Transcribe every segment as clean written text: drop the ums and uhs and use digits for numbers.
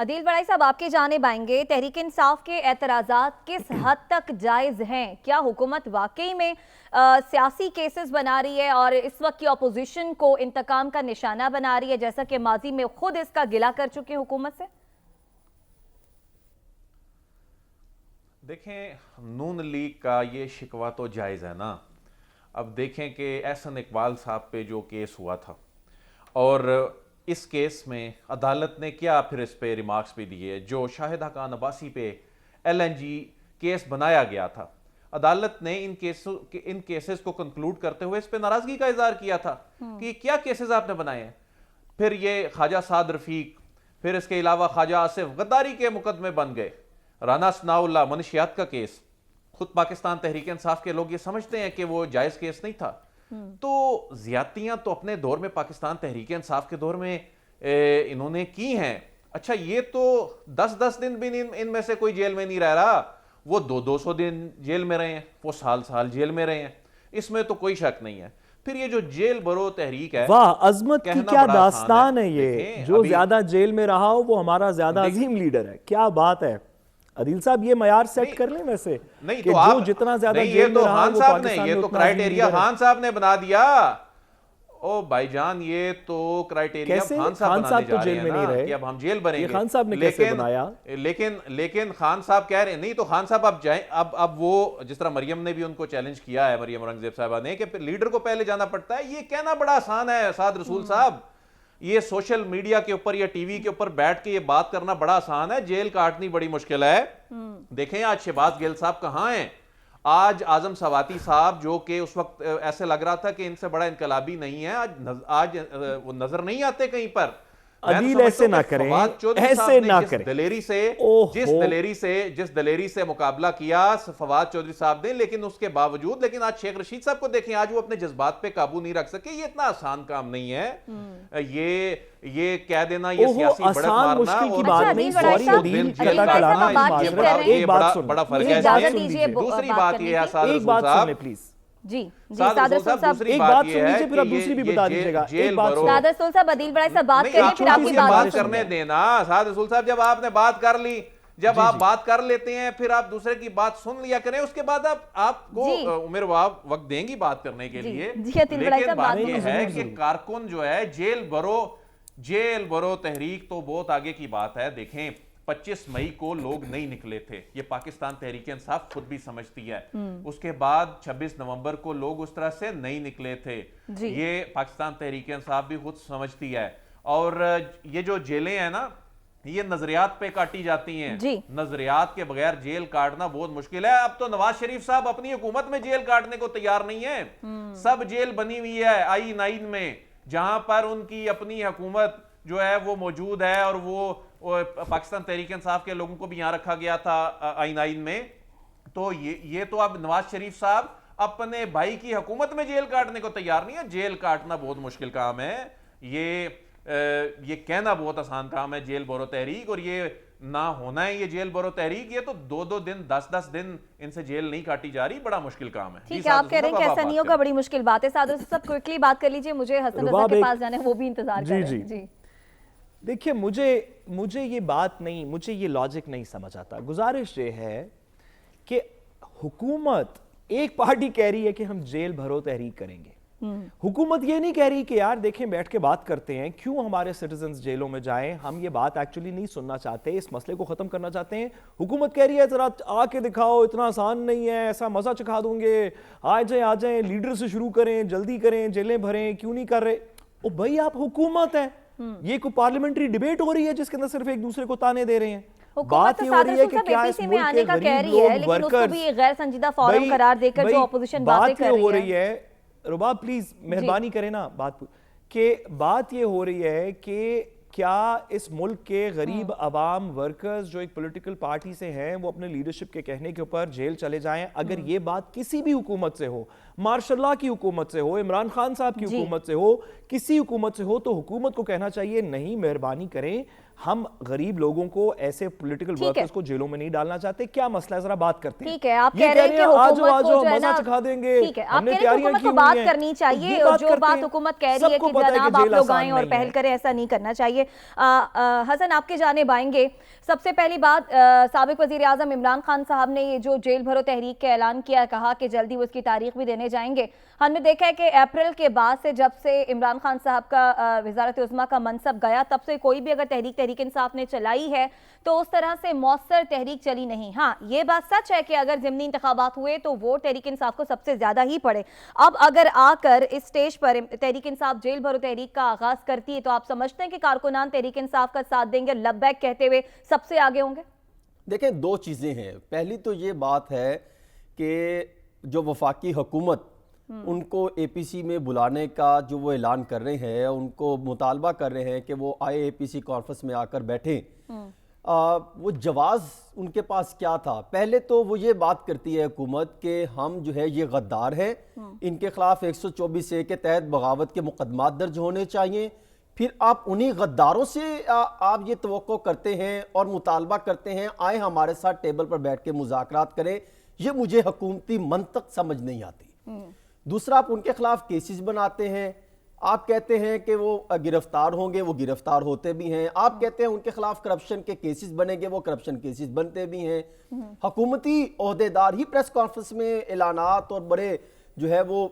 عدیل بڑائی صاحب آپ کی جانب آئیں گے، تحریک انصاف کے اعتراضات کس حد تک جائز ہیں؟ کیا حکومت واقعی میں سیاسی کیسز بنا رہی ہے اور اس وقت کی اپوزیشن کو انتقام کا نشانہ بنا رہی ہے، جیسا کہ ماضی میں خود اس کا گلہ کر چکے حکومت سے؟ دیکھیں، نون لیگ کا یہ شکوہ تو جائز ہے نا۔ اب دیکھیں کہ احسن اقبال صاحب پہ جو کیس ہوا تھا، اور اس کیس میں عدالت نے کیا پھر اس پہ ریمارکس بھی دیے، جو شاہد حقان عباسی پہ LNG کیس بنایا گیا تھا، عدالت نے ان کیسز کو کنکلوڈ کرتے ہوئے اس پہ ناراضگی کا اظہار کیا تھا کہ کیا کیسز آپ نے بنائے ہیں۔ پھر یہ خواجہ سعد رفیق، پھر اس کے علاوہ خواجہ آصف غداری کے مقدمے بن گئے، رانا ثناء اللہ منشیات کا کیس، خود پاکستان تحریک انصاف کے لوگ یہ سمجھتے ہیں کہ وہ جائز کیس نہیں تھا۔ تو زیادتیاں تو اپنے دور میں پاکستان تحریک انصاف کے دور میں انہوں نے کی ہیں۔ اچھا، یہ تو 10 دن بھی ان میں سے کوئی جیل میں نہیں رہ رہا، وہ 200 دن جیل میں رہے ہیں، وہ سال جیل میں رہے ہیں، اس میں تو کوئی شک نہیں ہے۔ پھر یہ جو جیل برو تحریک ہے، واہ عظمت کی کیا داستان ہے یہ، جو زیادہ جیل میں رہا ہو وہ ہمارا زیادہ عظیم لیڈر ہے، کیا بات ہے۔ عدیل صاحب یہ معیار سیٹ کر لیں ویسے کہ جو جتنا زیادہ جیل میں رہا وہ پاکستان میں یہ تو کرائیٹیریا خان صاحب نے بنا دیا۔ او بھائی جان، یہ تو کرائیٹیریا خان صاحب بنانے جا رہے ہیں نا کہ اب ہم جیل بنیں گے۔ خان صاحب نے کیسے بنایا؟ لیکن خان صاحب کہہ رہے ہیں نہیں تو خان صاحب اب جائیں، اب وہ جس طرح مریم نے بھی ان کو چیلنج کیا ہے، مریم اورنگزیب صاحبہ نے، کہ لیڈر کو پہلے جانا پڑتا ہے۔ یہ کہنا بڑا آسان ہے سعد رسول صاحب، یہ سوشل میڈیا کے اوپر یا ٹی وی کے اوپر بیٹھ کے یہ بات کرنا بڑا آسان ہے، جیل کاٹنی بڑی مشکل ہے۔ دیکھیں آج شہباز گل صاحب کہاں ہیں، آج اعظم سواتی صاحب جو کہ اس وقت ایسے لگ رہا تھا کہ ان سے بڑا انقلابی نہیں ہے، آج وہ نظر نہیں آتے کہیں پر۔ عدیل ایسے نہ کریں، ایسے نہ کریں۔ جس دلیری سے مقابلہ کیا فواد چودھری صاحب نے، لیکن اس کے باوجود، لیکن آج شیخ رشید صاحب کو دیکھیں، آج وہ اپنے جذبات پہ قابو نہیں رکھ سکے۔ یہ اتنا آسان کام نہیں ہے، یہ کہہ دینا یہ سیاسی بڑک مارنا کی بات نہیں، سوری عدیل کہتا کلانا، ایک بات سن، بڑا فرق ہے۔ دوسری بات یہ ہے سعد رسول صاحب، جی جی سعد رسول صاحب، دوسری بات یہ ہے کہ دوسری بھی بتا دیجیے گا، ایک بات سعد رسول صاحب عدیل بڑائی صاحب بات کریں پھر آپ کی بات کرنے دینا۔ سعد رسول صاحب جب آپ نے بات کر لی، جب آپ بات کر لیتے ہیں پھر آپ دوسرے کی بات سن لیا کریں، اس کے بعد آپ کو عمر وقت دیں گی بات کرنے کے لیے۔ لیکن بات یہ ہے کہ کارکن جو ہے جیل برو تحریک تو بہت آگے کی بات ہے۔ دیکھیں 25 مئی کو لوگ نہیں نکلے تھے، یہ پاکستان تحریک انصاف خود بھی سمجھتی ہے۔ اس کے بعد 26 نومبر کو لوگ اس طرح سے نہیں نکلے تھے، یہ پاکستان تحریک انصاف بھی خود سمجھتی ہے۔ اور یہ جو جیلیں ہیں نا، یہ نظریات پہ کاٹی جاتی ہیں، نظریات کے بغیر جیل کاٹنا بہت مشکل ہے۔ اب تو نواز شریف صاحب اپنی حکومت میں جیل کاٹنے کو تیار نہیں ہے، سب جیل بنی ہوئی ہے I-9 میں، جہاں پر ان کی اپنی حکومت جو ہے وہ موجود ہے، اور وہ پاکستان تحریک انصاف کے لوگوں کو بھی یہاں رکھا گیا تھا I-9 میں۔ تو یہ تو اب نواز شریف صاحب اپنے بھائی کی حکومت میں جیل کاٹنے کو تیار نہیں ہے۔ جیل کاٹنا بہت مشکل کام ہے، یہ کہنا بہت آسان کام ہے جیل برو تحریک، اور یہ نہ ہونا ہے یہ جیل برو تحریک۔ یہ تو 2 دن 10 دن ان سے جیل نہیں کاٹی جا رہی، بڑا مشکل کام ہے۔ ٹھیک ہے، آپ کہہ رہے ہیں کہ ایسا نہیں ہوگا، بڑی مشکل بات ہے۔ سعد صاحب کوئکلی بات کر لیجئے، مجھے حسن رضا کے پاس جانا ہے، وہ بھی انتظار کر رہے ہیں۔ جی دیکھیں مجھے یہ بات نہیں، مجھے یہ لاجک نہیں سمجھ آتا۔ گزارش یہ ہے کہ حکومت ایک پارٹی کہہ رہی ہے کہ ہم جیل بھرو تحریک کریں گے، حکومت یہ نہیں کہہ رہی کہ یار دیکھیں بیٹھ کے بات کرتے ہیں، کیوں ہمارے سٹیزنز جیلوں میں جائیں، ہم یہ بات ایکچولی نہیں سننا چاہتے، اس مسئلے کو ختم کرنا چاہتے ہیں۔ حکومت کہہ رہی ہے ذرا آ کے دکھاؤ، اتنا آسان نہیں ہے، ایسا مزہ چکھا دوں گے، آ جائیں لیڈر سے شروع کریں، جلدی کریں، جیلیں بھریں، کیوں نہیں کر رہے؟ او بھائی آپ حکومت ہیں، یہ کوئی پارلیمنٹری ڈیبیٹ ہو رہی ہے جس کے اندر صرف ایک دوسرے کو تانے دے رہے ہیں؟ حکومت تو سعد رسول صاحب APC میں آنے کا کہہ رہی ہے، لیکن اس کو بھی غیر سنجیدہ فورم قرار دے کر جو اپوزیشن باتیں کر رہی ہے۔ رباب پلیز مہربانی کریں نا، بات یہ ہو رہی ہے کہ کیا اس ملک کے غریب عوام ورکرز جو ایک پولیٹیکل پارٹی سے ہیں وہ اپنے لیڈرشپ کے کہنے کے اوپر جیل چلے جائیں؟ اگر یہ بات کسی بھی حکومت سے ہو، مارشل اللہ کی حکومت سے ہو، عمران خان صاحب کی حکومت سے ہو، کسی حکومت سے ہو، تو حکومت کو کہنا چاہیے نہیں، مہربانی کریں، ہم غریب لوگوں کو ایسے پولیٹیکل ورکرز کو جیلوں میں نہیں ڈالنا چاہتے. کیا مسئلہ ہے ذرا بات کرتے ہیں. ٹھیک ہے, آپ کہہ رہے ہیں کہ حکومت کو جو ہے نا چکھا دیں گے, ٹھیک ہے, آپ کہہ رہے ہیں حکومت کو بات کرنی چاہیے, جو بات حکومت کہہ رہی ہے کہ جناب آپ لوگ آئیں اور پہل کریں, ایسا نہیں کرنا چاہیے. حسن آپ کے جانب آئیں گے. سب سے پہلی بات, سابق وزیر اعظم عمران خان صاحب نے یہ جو جیل بھرو تحریک کا اعلان کیا, کہا کہ جلدی وہ اس کی تاریخ بھی دینے جائیں گے. ہم نے دیکھا ہے کہ اپریل کے بعد سے جب سے عمران خان صاحب کا وزارت عظمیٰ کا منصب گیا, تب سے کوئی بھی اگر تحریک انصاف نے چلائی ہے تو اس طرح سے مؤثر تحریک چلی نہیں. ہاں یہ بات سچ ہے کہ اگر ضمنی انتخابات ہوئے تو ووٹ تحریک انصاف کو سب سے زیادہ ہی پڑے. اب اگر آ کر اس سٹیج پر تحریک انصاف جیل بھرو تحریک کا آغاز کرتی ہے, تو آپ سمجھتے ہیں کہ کارکنان تحریک انصاف کا ساتھ دیں گے, لبیک کہتے ہوئے سب سے آگے ہوں گے؟ دیکھیں, دو چیزیں ہیں. پہلی تو یہ بات ہے کہ جو وفاقی حکومت ان کو اے پی سی میں بلانے کا جو وہ اعلان کر رہے ہیں, ان کو مطالبہ کر رہے ہیں کہ وہ آئے اے پی سی کانفرنس میں آ کر بیٹھیں, وہ جواز ان کے پاس کیا تھا؟ پہلے تو وہ یہ بات کرتی ہے حکومت کہ ہم جو ہے یہ غدار ہیں, ان کے خلاف 124(a) کے تحت بغاوت کے مقدمات درج ہونے چاہیے. پھر آپ انہی غداروں سے آپ یہ توقع کرتے ہیں اور مطالبہ کرتے ہیں آئیں ہمارے ساتھ ٹیبل پر بیٹھ کے مذاکرات کریں. یہ مجھے حکومتی منطق سمجھ نہیں آتی. دوسرا, آپ ان کے خلاف کیسز بناتے ہیں, آپ کہتے ہیں کہ وہ گرفتار ہوں گے, وہ گرفتار ہوتے بھی ہیں. آپ کہتے ہیں ان کے خلاف کرپشن کے کیسز بنیں گے, وہ کرپشن کیسز بنتے بھی ہیں. حکومتی عہدیدار ہی پریس کانفرنس میں اعلانات اور بڑے جو ہے وہ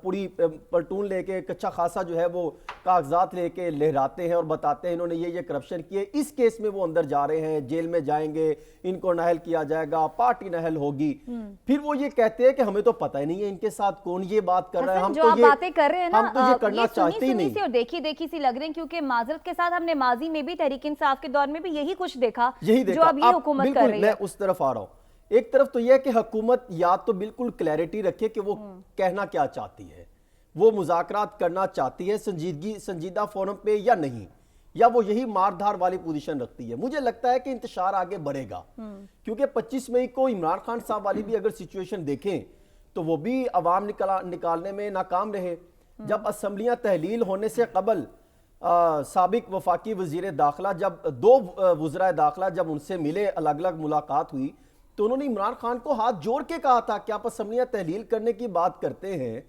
پوری پلٹون لے کے کچھا خاصا جو ہے وہ کاغذات لے کے لہراتے ہیں اور بتاتے ہیں انہوں نے یہ کرپشن کیے. اس کیس میں وہ اندر جا رہے ہیں, جیل میں جائیں گے, ان کو نااہل کیا جائے گا, پارٹی نااہل ہوگی. پھر وہ یہ کہتے ہیں کہ ہمیں تو پتہ ہی نہیں ہے ان کے ساتھ کون یہ بات کر رہا ہے, ہم تو یہ کرنا چاہتے ہی نہیں. اور دیکھی سی لگ رہے ہیں, کیونکہ معذرت کے ساتھ ہم نے ماضی میں بھی تحریک انصاف کے دور میں بھی یہی کچھ دیکھا جو اب یہ حکومت کر رہی ہے. میں اس طرف آ رہا ہوں. ایک طرف تو یہ ہے کہ حکومت یا تو بالکل کلیئرٹی رکھے کہ وہ کہنا کیا چاہتی ہے, وہ مذاکرات کرنا چاہتی ہے سنجیدہ فورم پہ یا نہیں, یا وہ یہی مار دھار والی پوزیشن رکھتی ہے. مجھے لگتا ہے کہ انتشار آگے بڑھے گا, کیونکہ 25 مئی کو عمران خان صاحب والی بھی اگر سچویشن دیکھیں تو وہ بھی عوام نکالنے میں ناکام رہے. جب اسمبلیاں تحلیل ہونے سے قبل سابق وفاقی وزیر داخلہ جب دو وزراء داخلہ جب ان سے ملے, الگ الگ ملاقات ہوئی, تو انہوں نے عمران خان کو ہاتھ جوڑ کے کہا تھا کہ آپ اسمبلیاں تحلیل کرنے کی بات کرتے ہیں,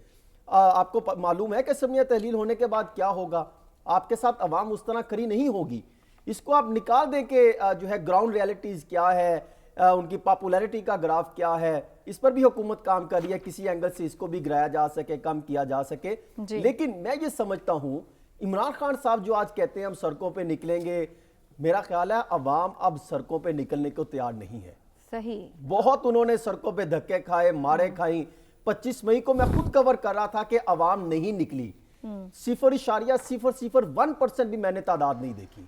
آپ کو معلوم ہے کہ اسمبلیاں تحلیل ہونے کے بعد کیا ہوگا, آپ کے ساتھ عوام اس طرح کھڑی نہیں ہوگی. اس کو آپ نکال دیں کہ جو ہے گراؤنڈ ریالٹیز کیا ہے, ان کی پاپولیرٹی کا گراف کیا ہے, اس پر بھی حکومت کام کر رہی ہے, کسی اینگل سے اس کو بھی گرایا جا سکے, کم کیا جا سکے. لیکن میں یہ سمجھتا ہوں عمران خان صاحب جو آج کہتے ہیں ہم سڑکوں پہ نکلیں گے, میرا خیال ہے عوام اب سڑکوں پہ نکلنے کو تیار نہیں ہے. صحیح, بہت انہوں نے سڑکوں پہ دھکے کھائے, مارے کھائیں. 25 مئی کو میں خود کور کر رہا تھا کہ عوام نہیں نکلی, 0.001% بھی میں نے تعداد نہیں دیکھی.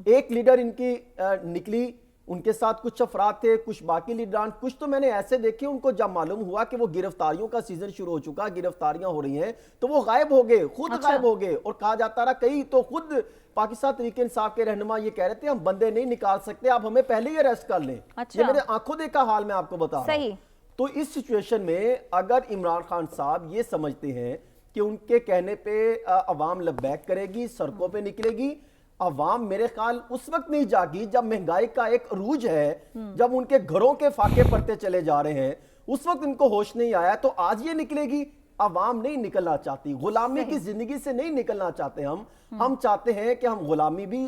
ایک لیڈر ان کی نکلی, ان کے ساتھ کچھ افراد تھے, کچھ باقی لیڈران, کچھ تو میں نے ایسے دیکھے ان کو جب معلوم ہوا کہ وہ گرفتاریوں کا سیزن شروع ہو چکا, گرفتاریاں ہو رہی ہیں, تو وہ غائب ہو گئے, خود غائب ہو گئے. اور کہا جاتا رہا, کئی تو خود پاکستان تحریک انصاف کے رہنما یہ کہہ رہے تھے ہم بندے نہیں نکال سکتے, آپ ہمیں پہلے ہی اریسٹ کر لیں. یہ میرے آنکھوں دیکھا حال میں آپ کو بتا رہا ہوں. تو اس سچویشن میں اگر عمران خان صاحب یہ سمجھتے ہیں کہ ان کے کہنے پہ عوام لبیک کرے گی, سڑکوں پہ نکلے گی, عوام میرے خیال اس وقت نہیں جاگی جب مہنگائی کا ایک عروج ہے, جب ان کے گھروں کے فاقے پڑتے چلے جا رہے ہیں, اس وقت ان کو ہوش نہیں آیا. تو آج یہ نکلے گی. عوام نہیں نکلنا چاہتی, غلامی کی زندگی سے نہیں نکلنا چاہتے. ہم چاہتے ہیں کہ ہم غلامی بھی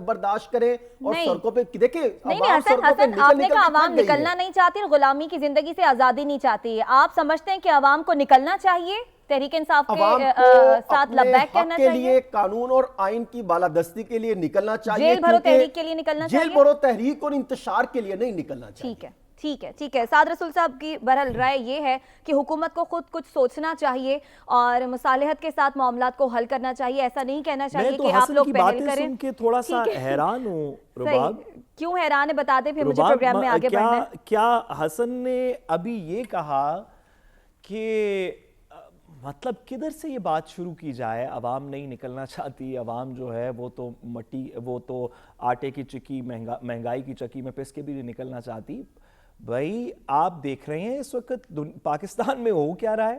برداشت کریں اور سڑکوں پہ دیکھیں. حسن آپ نے کہا عوام نکلنا نہیں چاہتی, غلامی کی زندگی سے آزادی نہیں چاہتی. آپ سمجھتے ہیں کہ عوام کو نکلنا چاہیے, تحریک انصاف کے ساتھ لبیک کہنا چاہیے, کے لیے قانون اور آئین کی بالادستی کے لیے نکلنا چاہیے, جیل بھرو تحریک کے لیے نکلنا چاہیے, جیل بھرو تحریک اور انتشار کے لیے نہیں نکلنا چاہیے. ٹھیک ہے. سعد رسول صاحب کی بہرحال رائے یہ ہے کہ حکومت کو خود کچھ سوچنا چاہیے اور مصالحت کے ساتھ معاملات کو حل کرنا چاہیے. ایسا نہیں کہنا چاہیے کہ آپ لوگ پہل کریں. میں تو تھوڑا سا حیران ہوں رباب. کیوں حیران ہے بتا دیں, پھر مجھے پروگرام میں آگے بڑھنا ہے. کیا حسن نے ابھی یہ کہا کہ مطلب کدھر سے یہ بات شروع کی جائے, عوام نہیں نکلنا چاہتی, عوام جو ہے وہ تو آٹے کی چکی, مہنگائی کی چکی میں پس کے بھی نہیں نکلنا چاہتی. بھائی آپ دیکھ رہے ہیں اس وقت پاکستان میں ہو کیا رہا ہے.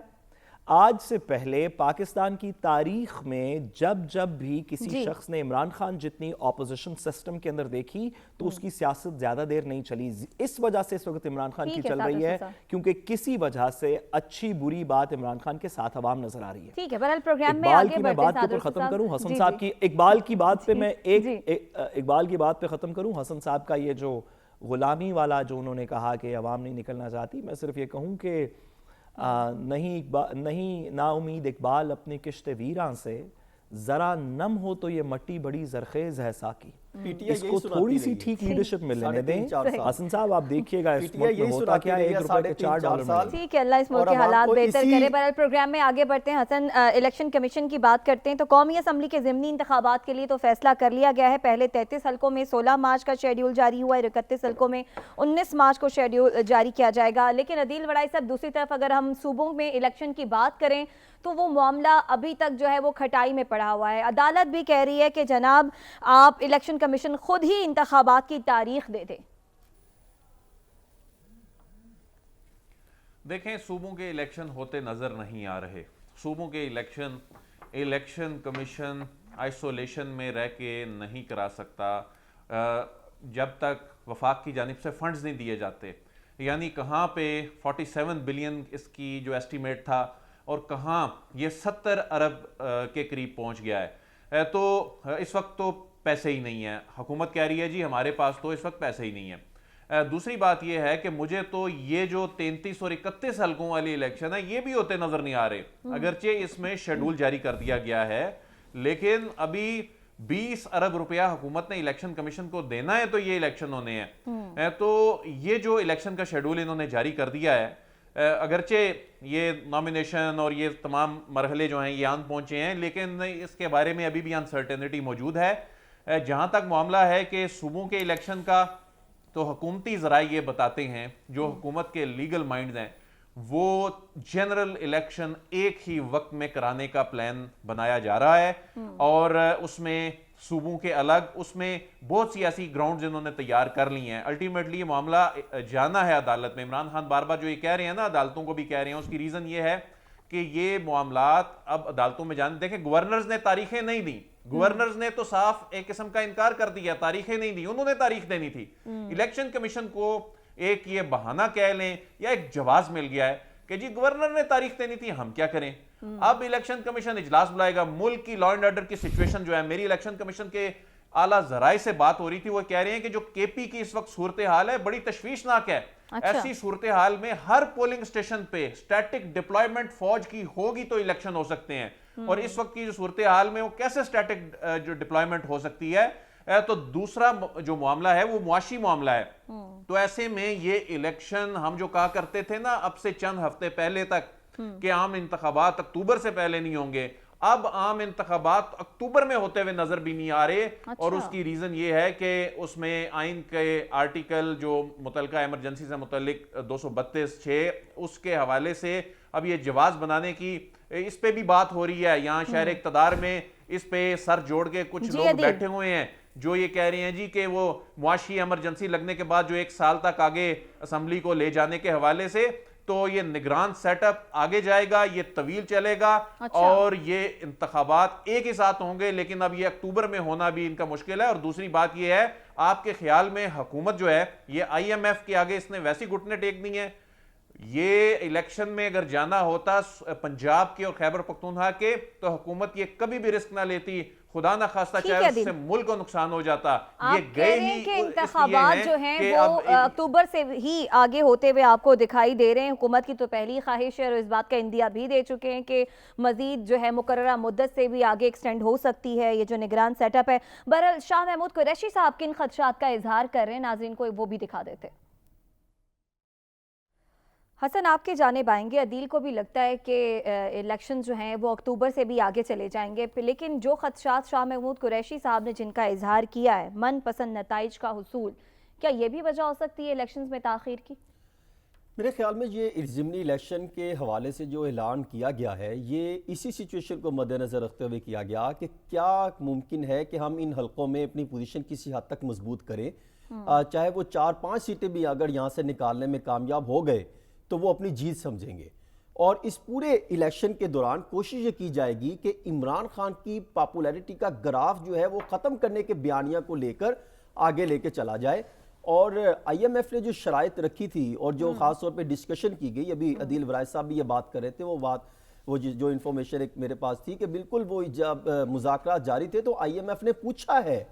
آج سے پہلے پاکستان کی تاریخ میں جب بھی کسی شخص نے عمران خان جتنی اپوزیشن سسٹم کے اندر دیکھی تو اس کی سیاست زیادہ دیر نہیں چلی. اس وجہ سے اس وقت عمران خان کی چل رہی ہے کیونکہ کسی وجہ سے اچھی بری بات عمران خان کے ساتھ عوام نظر آ رہی ہے. ٹھیک ہے، بہرحال پروگرام میں آگے میں بات کے اوپر ختم کروں حسن صاحب کی اقبال کی بات پہ میں اقبال کی بات پہ ختم کروں. حسن صاحب کا یہ جو غلامی والا جو انہوں نے کہا کہ عوام نہیں نکلنا چاہتی، میں صرف یہ کہوں کہ نہیں نا امید اقبال اپنی کشت ویراں سے، ذرا نم ہو تو یہ مٹی بڑی زرخیز ہے ساکی. اس کو تھوڑی سی ٹھیک لیڈرشپ میں لینے دیں. حسن صاحب آپ دیکھیے گا اس ملک میں ہوتا کیا ہے، 1 روپے کے 4 ڈالر ملیں. ٹھیک ہے، اللہ اس ملک کے حالات بہتر کرے. بہرحال پروگرام میں آگے بڑھتے ہیں. حسن، الیکشن کمیشن کی بات کرتے ہیں تو قومی اسمبلی کے ضمنی انتخابات کے لیے تو فیصلہ کر لیا گیا ہے. پہلے 33 حلقوں میں 16 مارچ کا شیڈیول جاری ہوا ہے، 31 حلقوں میں 19 مارچ کو شیڈیول جاری کیا جائے گا. لیکن عدیل وڑائی صاحب، دوسری طرف اگر ہم صوبوں میں الیکشن کی بات کریں تو وہ معاملہ ابھی تک جو ہے وہ کھٹائی میں پڑا ہوا ہے. عدالت بھی کہہ رہی ہے کہ جناب آپ الیکشن کمیشن خود ہی انتخابات کی تاریخ دے دیں. دیکھیں، صوبوں کے الیکشن ہوتے نظر نہیں آ رہے. صوبوں کے الیکشن کمیشن آئسولیشن میں رہ کے نہیں کرا سکتا جب تک وفاق کی جانب سے فنڈز نہیں دیے جاتے. یعنی کہاں پہ 47 بلین اس کی جو ایسٹیمیٹ تھا اور کہاں یہ 70 ارب کے قریب پہنچ گیا ہے. تو اس وقت تو پیسے ہی نہیں ہیں. حکومت کہہ رہی ہے جی ہمارے پاس تو اس وقت پیسے ہی نہیں ہیں. دوسری بات یہ ہے کہ مجھے تو یہ جو 33 اور 31 حلقوں والی الیکشن ہے یہ بھی ہوتے نظر نہیں آ رہے. اگرچہ اس میں شیڈول جاری کر دیا گیا ہے لیکن ابھی 20 ارب روپیہ حکومت نے الیکشن کمیشن کو دینا ہے تو یہ الیکشن ہونے ہیں. تو یہ جو الیکشن کا شیڈول انہوں نے جاری کر دیا ہے، اگرچہ یہ نامینیشن اور یہ تمام مرحلے جو ہیں یہ آن پہنچے ہیں لیکن اس کے بارے میں ابھی بھی انسرٹینٹی موجود ہے. جہاں تک معاملہ ہے کہ صوبوں کے الیکشن کا، تو حکومتی ذرائع یہ بتاتے ہیں، جو حکومت کے لیگل مائنڈز ہیں، وہ جنرل الیکشن ایک ہی وقت میں کرانے کا پلان بنایا جا رہا ہے اور اس میں صوبوں کے الگ، اس میں بہت سیاسی گراؤنڈز انہوں نے تیار کر لی ہیں. الٹیمیٹلی یہ معاملہ جانا ہے عدالت میں. عمران خان بار بار جو یہ کہہ رہے ہیں نا، عدالتوں کو بھی کہہ رہے ہیں، اس کی ریزن یہ ہے کہ یہ معاملات اب عدالتوں میں جانے. دیکھیں، گورنرز نے تاریخیں نہیں دی. گورنرز نے تو صاف ایک قسم کا انکار کر دیا، تاریخیں نہیں دی. انہوں نے تاریخ دینی تھی. الیکشن کمیشن کو ایک یہ بہانہ کہہ لیں یا ایک جواز مل گیا ہے کہ جی گورنر نے تاریخ دینی تھی، ہم کیا کریں. اب الیکشن کمیشن اجلاس بلائے گا. ملک کی لا اینڈ آرڈر کی سچویشن جو ہے، میری الیکشن کمیشن کے اعلیٰ ذرائع سے بات ہو رہی تھی، وہ کہہ رہے ہیں کہ جو کے پی کی اس وقت صورتحال ہے بڑی تشویشناک ہے. ایسی صورتحال میں ہر پولنگ سٹیشن پہ اسٹیٹک ڈپلائمنٹ فوج کی ہوگی تو الیکشن ہو سکتے ہیں. اور اس وقت کی جو صورتحال میں وہ کیسے اسٹیٹک جو ڈپلائمنٹ ہو سکتی ہے. تو دوسرا جو معاملہ ہے وہ معاشی معاملہ ہے. تو ایسے میں یہ الیکشن، ہم جو کہا کرتے تھے نا اب سے چند ہفتے پہلے تک کہ عام انتخابات اکتوبر سے پہلے نہیں ہوں گے، اب عام انتخابات اکتوبر میں ہوتے ہوئے نظر بھی نہیں آ رہے. اور اس کی ریزن یہ ہے کہ اس میں آئین کے آرٹیکل جو متعلقہ ایمرجنسی سے متعلق 232(6) اس کے حوالے سے اب یہ جواز بنانے کی اس پہ بھی بات ہو رہی ہے. یہاں شہر اقتدار میں اس پہ سر جوڑ کے کچھ لوگ بیٹھے ہوئے ہیں جو یہ کہہ رہے ہیں جی کہ وہ معاشی ایمرجنسی لگنے کے بعد جو 1 سال تک آگے اسمبلی کو لے جانے کے حوالے سے، تو یہ نگران سیٹ اپ آگے جائے گا، یہ طویل چلے گا اور یہ انتخابات ایک ہی ساتھ ہوں گے. لیکن اب یہ اکتوبر میں ہونا بھی ان کا مشکل ہے. اور دوسری بات یہ ہے، آپ کے خیال میں حکومت جو ہے یہ آئی ایم ایف کے آگے اس نے ویسی گھٹنے ٹیک دی ہیں؟ یہ الیکشن میں اگر جانا ہوتا پنجاب کے اور خیبر پختونخوا کے تو حکومت یہ کبھی بھی رسک نہ لیتی. خدا نہ خواستہ چاہے اس سے ملک کو نقصان ہو جاتا. یہ گئے ہی کہ انتخابات جو ہیں وہ اکتوبر سے ہی آگے ہوتے ہوئے آپ کو دکھائی دے رہے ہیں. حکومت کی تو پہلی خواہش ہے اور اس بات کا اندیا بھی دے چکے ہیں کہ مزید جو ہے مقررہ مدت سے بھی آگے ایکسٹینڈ ہو سکتی ہے یہ جو نگران سیٹ اپ ہے. بہرحال شاہ محمود قریشی صاحب کن خدشات کا اظہار کر رہے ہیں، ناظرین کو وہ بھی دکھا دیتے. حسن، آپ کی جانب آئیں گے. عدیل کو بھی لگتا ہے کہ الیکشن جو ہیں وہ اکتوبر سے بھی آگے چلے جائیں گے، لیکن جو خدشات شاہ محمود قریشی صاحب نے جن کا اظہار کیا ہے، من پسند نتائج کا حصول، کیا یہ بھی وجہ ہو سکتی ہے الیکشنز میں تاخیر کی؟ میرے خیال میں یہ ضمنی الیکشن کے حوالے سے جو اعلان کیا گیا ہے یہ اسی سچویشن کو مد نظر رکھتے ہوئے کیا گیا کہ کیا ممکن ہے کہ ہم ان حلقوں میں اپنی پوزیشن کسی حد تک مضبوط کریں. چاہے وہ 4-5 سیٹیں بھی اگر یہاں سے نکالنے میں کامیاب ہو گئے تو وہ اپنی جیت سمجھیں گے. اور اس پورے الیکشن کے دوران کوشش یہ کی جائے گی کہ عمران خان کی پاپولیرٹی کا گراف جو ہے وہ ختم کرنے کے بیانیہ کو لے کر آگے لے کے چلا جائے. اور آئی ایم ایف نے جو شرائط رکھی تھی اور جو خاص طور پہ ڈسکشن کی گئی, ابھی عدیل ورائے صاحب بھی یہ بات کر رہے تھے, وہ جو انفارمیشن ایک میرے پاس تھی کہ بالکل وہ جب مذاکرات جاری تھے تو آئی ایم ایف نے پوچھا ہے,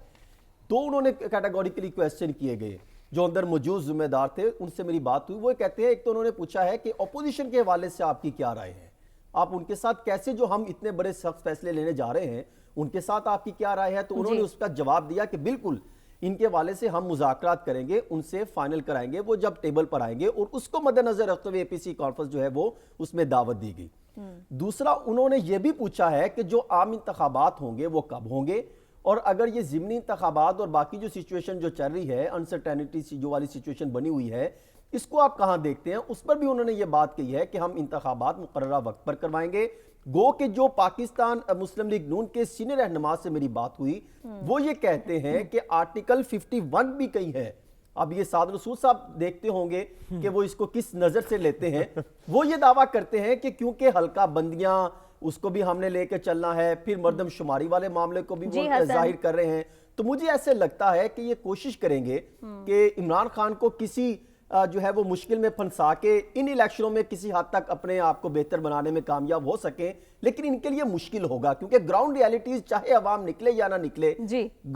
تو انہوں نے کیٹیگوریکلی کویسچن کیے گئے جو اندر موجود ذمہ دار تھے, ان سے میری بات ہوئی. وہ کہتے ہیں ایک تو انہوں نے پوچھا ہے کہ اپوزیشن کے حوالے سے آپ کی کیا رائے ہے, آپ ان کے ساتھ کیسے, جو ہم اتنے بڑے سخت فیصلے لینے جا رہے ہیں ان کے ساتھ آپ کی کیا رائے ہے. تو انہوں نے اس کا جواب دیا کہ بالکل ان کے حوالے سے ہم مذاکرات کریں گے, ان سے فائنل کرائیں گے وہ جب ٹیبل پر آئیں گے, اور اس کو مد نظر رکھتے ہوئے اے پی سی کانفرنس جو ہے وہ اس میں دعوت دی گئی. دوسرا انہوں نے یہ بھی پوچھا ہے کہ جو عام انتخابات ہوں گے وہ کب ہوں گے, اور اگر یہ ضمنی انتخابات اور باقی جو سچویشن جو چل رہی ہے, انسرٹینٹی جو والی سچویشن بنی ہوئی ہے, اس کو آپ کہاں دیکھتے ہیں. اس پر بھی انہوں نے یہ بات کہی ہے کہ ہم انتخابات مقررہ وقت پر کروائیں گے. گو کہ جو پاکستان مسلم لیگ نون کے سینئر رہنما سے میری بات ہوئی, وہ یہ کہتے ہیں کہ آرٹیکل 51 بھی کہیں ہے. اب یہ سعد رسول صاحب دیکھتے ہوں گے کہ وہ اس کو کس نظر سے لیتے ہیں. وہ یہ دعویٰ کرتے ہیں کہ کیونکہ حلقہ بندیاں اس کو بھی ہم نے لے کے چلنا ہے, پھر مردم شماری والے معاملے کو بھی وہ ظاہر کر رہے ہیں. تو مجھے ایسے لگتا ہے کہ یہ کوشش کریں گے کہ عمران خان کو کسی جو ہے وہ مشکل میں پھنسا کے ان الیکشنوں میں کسی حد تک اپنے آپ کو بہتر بنانے میں کامیاب ہو سکیں. لیکن ان کے لیے مشکل ہوگا کیونکہ گراؤنڈ ریالٹیز چاہے عوام نکلے یا نہ نکلے,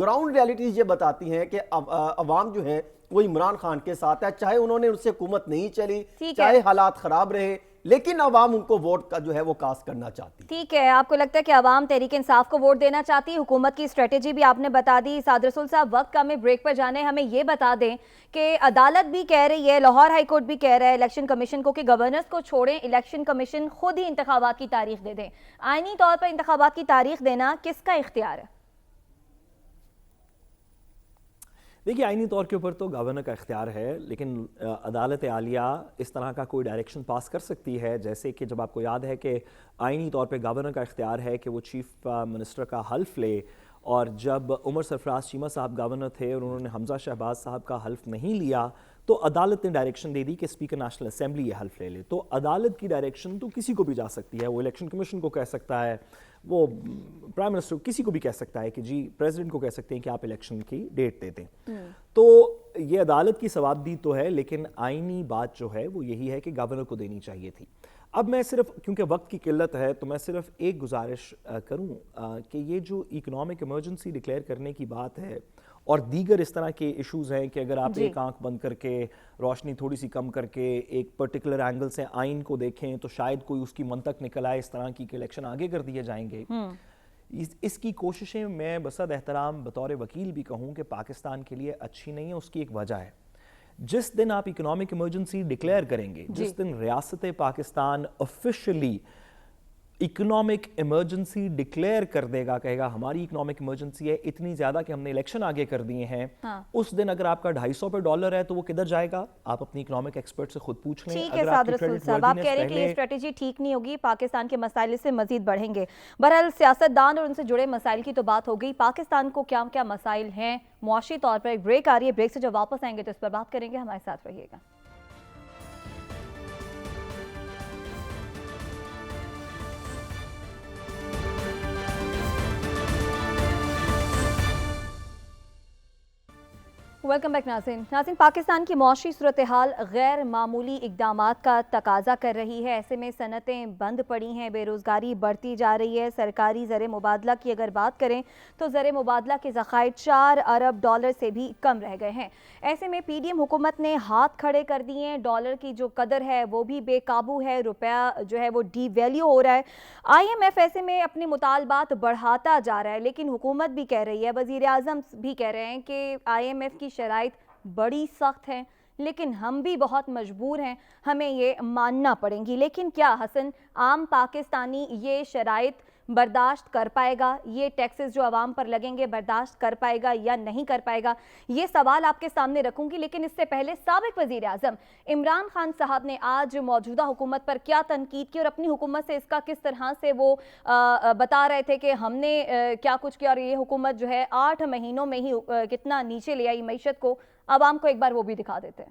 گراؤنڈ ریالٹیز یہ بتاتی ہیں کہ عوام جو ہے وہ عمران خان کے ساتھ ہے, چاہے انہوں نے ان سے حکومت نہیں چلی, چاہے حالات خراب رہے, لیکن عوام ان کو ووٹ کا جو ہے وہ کاسٹ کرنا چاہتی. ٹھیک ہے, آپ کو لگتا ہے کہ عوام تحریک انصاف کو ووٹ دینا چاہتی ہے. حکومت کی اسٹریٹجی بھی آپ نے بتا دی. سعد رسول صاحب, وقت کم ہے, بریک پر جانے, ہمیں یہ بتا دیں کہ عدالت بھی کہہ رہی ہے, لاہور ہائی کورٹ بھی کہہ رہا ہے الیکشن کمیشن کو کہ گورنرز کو چھوڑیں, الیکشن کمیشن خود ہی انتخابات کی تاریخ دے دیں. آئینی طور پر انتخابات کی تاریخ دینا کس کا اختیار ہے؟ دیکھیے, آئینی طور کے اوپر تو گورنر کا اختیار ہے, لیکن عدالت عالیہ اس طرح کا کوئی ڈائریکشن پاس کر سکتی ہے, جیسے کہ جب آپ کو یاد ہے کہ آئینی طور پہ گورنر کا اختیار ہے کہ وہ چیف منسٹر کا حلف لے, اور جب عمر سرفراز چیمہ صاحب گورنر تھے اور انہوں نے حمزہ شہباز صاحب کا حلف نہیں لیا تو عدالت نے ڈائریکشن دے دی کہ اسپیکر نیشنل اسمبلی یہ حلف لے لے. تو عدالت کی ڈائریکشن تو کسی کو بھی جا سکتی ہے, وہ الیکشن کمیشن کو کہہ سکتا ہے, وہ پرائم منسٹر کسی کو بھی کہہ سکتا ہے کہ جی پریزیڈنٹ کو کہہ سکتے ہیں کہ آپ الیکشن کی ڈیٹ دے دیں. تو یہ عدالت کی ثوابدید تو ہے, لیکن آئینی بات جو ہے وہ یہی ہے کہ گورنر کو دینی چاہیے تھی. اب میں صرف کیونکہ وقت کی قلت ہے تو میں صرف ایک گزارش کروں کہ یہ جو اکنامک ایمرجنسی ڈکلیئر کرنے کی بات ہے اور دیگر اس طرح کے ایشوز ہیں کہ اگر آپ ایک آنکھ بند کر کے روشنی تھوڑی سی کم کر کے ایک پرٹیکولر اینگل سے آئین کو دیکھیں تو شاید کوئی اس کی منطق نکل آئے اس طرح کی کہ الیکشن آگے کر دیے جائیں گے. اس کی کوششیں میں بصد احترام بطور وکیل بھی کہوں کہ پاکستان کے لیے اچھی نہیں ہے. اس کی ایک وجہ ہے, جس دن آپ اکنامک ایمرجنسی ڈکلیئر کریں گے, جس دن ریاست Pakistan officially economic emergency declare کر دے گا, کہے گا ہماری اکنامک ایمرجنسی ہے اتنی زیادہ کہ ہم نے الیکشن آگے کر دیے ہیں, اس دن اگر آپ کا $250 ہے تو وہ کدھر جائے گا, آپ اپنی اکنامک ایکسپرٹ سے خود پوچھ لیں. ٹھیک ہے سعد رسول صاحب, آپ کہہ رہے ہیں کہ یہ اسٹریٹجی ٹھیک نہیں ہوگی, پاکستان کے مسائل اس سے مزید بڑھیں گے. بہرحال سیاستدان اور ان سے جڑے مسائل کی تو بات ہو گئی, پاکستان کو کیا کیا مسائل ہیں معاشی طور پر. ایک بریک آ رہی ہے, بریک سے جب واپس آئیں گے تو اس پر بات کریں گے, ہمارے ساتھ رہیے گا. ویلکم بیک ناظرین. پاکستان کی معاشی صورتحال غیر معمولی اقدامات کا تقاضا کر رہی ہے. ایسے میں صنعتیں بند پڑی ہیں, بے روزگاری بڑھتی جا رہی ہے. سرکاری زر مبادلہ کی اگر بات کریں تو زر مبادلہ کے ذخائر $4 ارب سے بھی کم رہ گئے ہیں. ایسے میں پی ڈی ایم حکومت نے ہاتھ کھڑے کر دیے ہیں, ڈالر کی جو قدر ہے وہ بھی بے قابو ہے, روپیہ جو ہے وہ ڈی ویلیو ہو رہا ہے. آئی ایم ایف ایسے میں اپنے مطالبات بڑھاتا جا رہا ہے, لیکن حکومت بھی کہہ رہی ہے, وزیر اعظم بھی کہہ رہے ہیں کہ آئی ایم ایف کی شرائط بڑی سخت ہیں, لیکن ہم بھی بہت مجبور ہیں, ہمیں یہ ماننا پڑیں گی. لیکن کیا حسن عام پاکستانی یہ شرائط برداشت کر پائے گا؟ یہ ٹیکسز جو عوام پر لگیں گے برداشت کر پائے گا یا نہیں کر پائے گا؟ یہ سوال آپ کے سامنے رکھوں گی. لیکن اس سے پہلے سابق وزیر اعظم عمران خان صاحب نے آج موجودہ حکومت پر کیا تنقید کی اور اپنی حکومت سے اس کا کس طرح سے وہ بتا رہے تھے کہ ہم نے کیا کچھ کیا, اور یہ حکومت جو ہے 8 مہینوں میں ہی کتنا نیچے لے آئی معیشت کو. عوام کو ایک بار وہ بھی دکھا دیتے ہیں.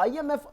IMF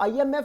IMF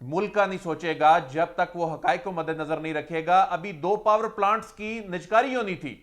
ملک کا نہیں سوچے گا جب تک وہ حقائق کو مد نظر نہیں رکھے گا. ابھی 2 پاور پلانٹس کی نجکاری ہونی تھی,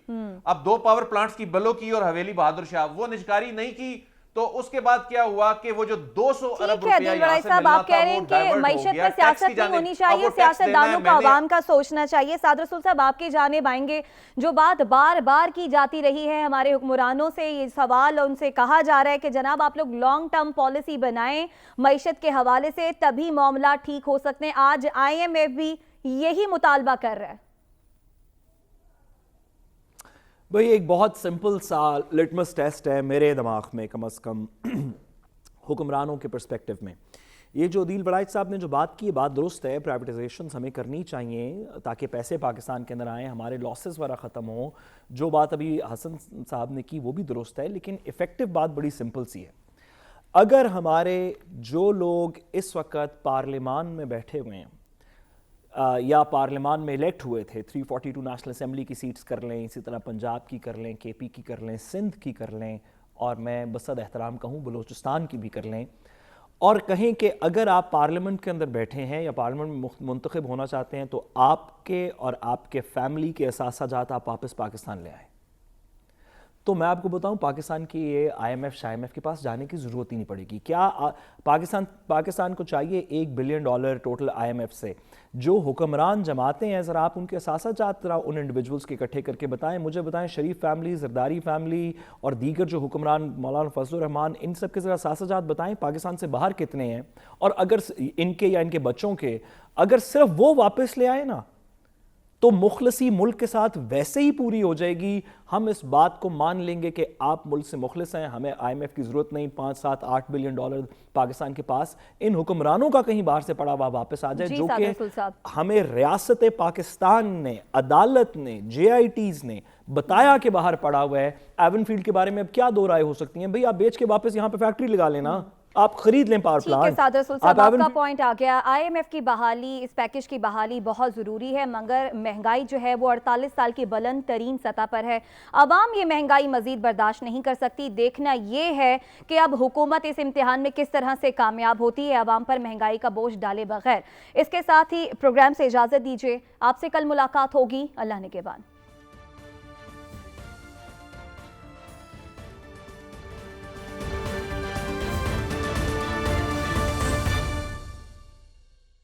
اب 2 پاور پلانٹس کی بلو کی اور حویلی بہادر شاہ, وہ نجکاری نہیں کی, تو اس کے بعد کیا ہوا کہ وہ جو 200 ارب روپیہ یہاں سے ملنا آپ کہہ رہے ہیں کہ معیشت پر سیاست نہیں ہونی چاہیے, سیاست دانوں کا عوام کا سوچنا چاہیے. سعد رسول صاحب آپ کی جانب آئیں گے. جو بات بار بار کی جاتی رہی ہے ہمارے حکمرانوں سے, یہ سوال ان سے کہا جا رہا ہے کہ جناب آپ لوگ لانگ ٹرم پالیسی بنائیں معیشت کے حوالے سے, تبھی معاملات ٹھیک ہو سکتے ہیں. آج IMF بھی یہی مطالبہ کر رہا ہے. بھئی ایک بہت سمپل سا لٹمس ٹیسٹ ہے میرے دماغ میں, کم از کم حکمرانوں کے پرسپیکٹیو میں. یہ جو عدیل بڑائچ صاحب نے جو بات کی, بات درست ہے, پرائیویٹائزیشنز ہمیں کرنی چاہیے تاکہ پیسے پاکستان کے اندر آئیں, ہمارے لاسز وغیرہ ختم ہوں. جو بات ابھی حسن صاحب نے کی وہ بھی درست ہے, لیکن ایفیکٹو بات بڑی سمپل سی ہے. اگر ہمارے جو لوگ اس وقت پارلیمان میں بیٹھے ہوئے ہیں یا پارلیمان میں الیکٹ ہوئے تھے, 342 نیشنل اسمبلی کی سیٹس کر لیں, اسی طرح پنجاب کی کر لیں, KP کی کر لیں, سندھ کی کر لیں, اور میں بصد احترام کہوں بلوچستان کی بھی کر لیں, اور کہیں کہ اگر آپ پارلیمنٹ کے اندر بیٹھے ہیں یا پارلیمنٹ میں منتخب ہونا چاہتے ہیں تو آپ کے اور آپ کے فیملی کے اثاثہ جات آپ واپس پاکستان لے آئیں, تو میں آپ کو بتاؤں پاکستان کی یہ IMF شائمف کے پاس جانے کی ضرورت ہی نہیں پڑے گی. کیا پاکستان کو چاہیے $1 بلین ٹوٹل IMF سے. جو حکمران جماعتیں ہیں ذرا آپ ان کے اثاثہ جات ذرا ان انڈیویجولز کے اکٹھے کر کے بتائیں, مجھے بتائیں شریف فیملی, زرداری فیملی اور دیگر جو حکمران مولانا فضل الرحمان, ان سب کے ذرا اثاثہ جات بتائیں پاکستان سے باہر کتنے ہیں, اور اگر ان کے یا ان کے بچوں کے اگر صرف وہ واپس لے آئے نا تو مخلصی ملک کے ساتھ ویسے ہی پوری ہو جائے گی. ہم اس بات کو مان لیں گے کہ آپ ملک سے مخلص ہیں, ہمیں IMF کی ضرورت نہیں, 5, 7, 8 بلین ڈالر پاکستان کے پاس ان حکمرانوں کا کہیں باہر سے پڑا ہوا واپس آ جائے, جو کہ ہمیں ریاست پاکستان نے, عدالت نے, JITs نے بتایا کہ باہر پڑا ہوا ہے. ایون فیلڈ کے بارے میں اب کیا دو رائے ہو سکتی ہیں, بھئی آپ بیچ کے واپس یہاں پہ فیکٹری لگا لینا, آپ خرید لیں پاور پلانٹ. ٹھیک ہے سعد رسول صاحب, آپ کا پوائنٹ آ گیا. IMF کی بحالی, اس پیکج کی بحالی بہت ضروری ہے, مگر مہنگائی جو ہے وہ 48 سال کی بلند ترین سطح پر ہے. عوام یہ مہنگائی مزید برداشت نہیں کر سکتی. دیکھنا یہ ہے کہ اب حکومت اس امتحان میں کس طرح سے کامیاب ہوتی ہے عوام پر مہنگائی کا بوجھ ڈالے بغیر. اس کے ساتھ ہی پروگرام سے اجازت دیجیے, آپ سے کل ملاقات ہوگی اللہ نے کے بعد.